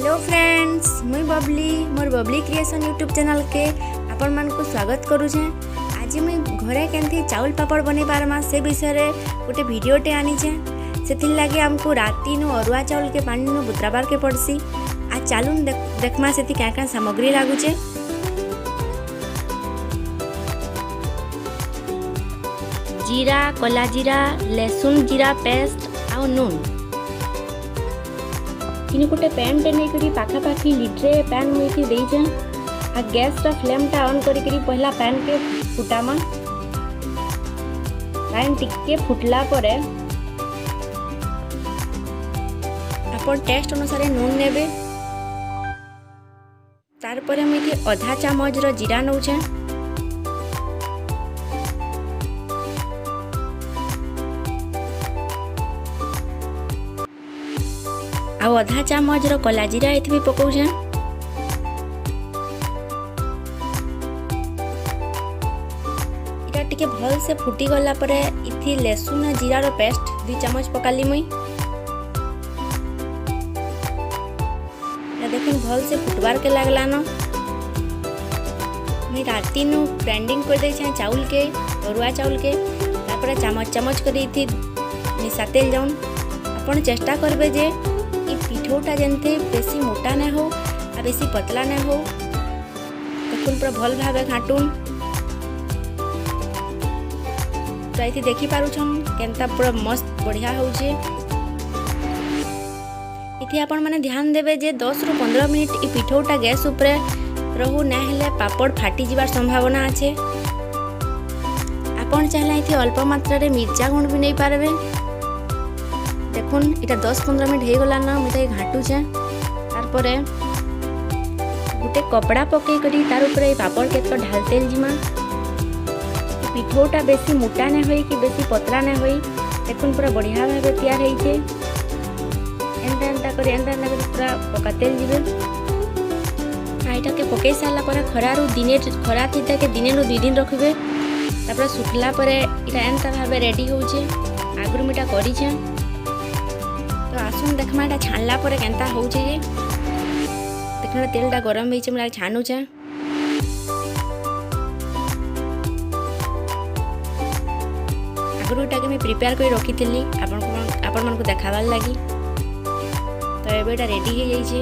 Hello friends, मुई बबली मोर Babli creation YouTube channel के आपण मान को स्वागत करूछे। आज मुई घरे केंथी चाउल पापड़ बने पारमा से विषय रे गोटे वीडियोटे आनीछे। सेथिल लागे हमको राती नु अरुआ चाउल के पानी नु बुतराबार के पड़सी। आ चालून देखमा सेथि क्या क्या सामग्री लागुचे। जीरा, कला जीरा, लहसुन जीरा पेस्ट आ नून। इन गोटे पैन टे नहीं करी पाखापाखी लिट्रे पैन मुई देइछे। आ गैस रा फ्लेम टा ऑन करी पहला पैन के फुटामा। पैन टिके फुटला परे आपण टेस्ट अनुसार नून नेबे। तार परे मुई आधा चामच रो जीरा नउछे। आउ आधा चामच रो कला जीरा एथि भी पकाउछे। इटा टिके भल से फुटी गला परे इथि लहसुन आ जीरा रो पेस्ट 2 चम्मच पकाली मुई। देखुन भल से फुटबार के लागला न। मुई राती नु ग्राइंडिंग कर दे छे चाउल के, अरुआ चाउल के। तापर चम्मच चम्मच करी इथि मिसातेल जाउन। आपण चेष्टा करबे जे पिठोटा जेनते बेसी मोटा ना हो आ बेसी पतला ना हो। देखुन पूरा भल भावे घाटुन। तो इति देखि पारुछन केनता पूरा मस्त बढ़िया होउछे। इति आपण माने ध्यान देबे जे 10 रु 15 मिनिट इ पिठोटा गैस ऊपर रहू ना हेले पापड़ फाटी जिबार संभावना আছে। आपण चाहला इति अल्प मात्रा रे मिर्चा गुंड भी नहीं पारबे। देखुन इटा 10-15 मिनट हो गला ना। मुझे घाटुचे। तारपरे गोटे कपड़ा पकई करी तार ऊपर पापड़ के तो ढालते जिमा। पिठोटा बेसी मोटा ना होई कि बेसी पतला ना होई। देखुन पूरा बढ़िया भावे तैयार होइछे। एंता करी पूरा पकाते जिबे। आइटा के पकई साला पर खरारु दिने खरा थीता के दिने नु 2 दिन रखबे। तापर सुखला परे इटा एंता भावे रेडी होउछे। आगरु मिटा करिछे। तो आसुन देखमा एटा छानला परे केनता होउछे जे। देखना तेलटा गरम होइछे मला छानुछे। आगरुटा के मैं प्रिपेयर कर रखी थी आपण मन को देखावार लगी। तो एबेटा रेडी हो जाइछे।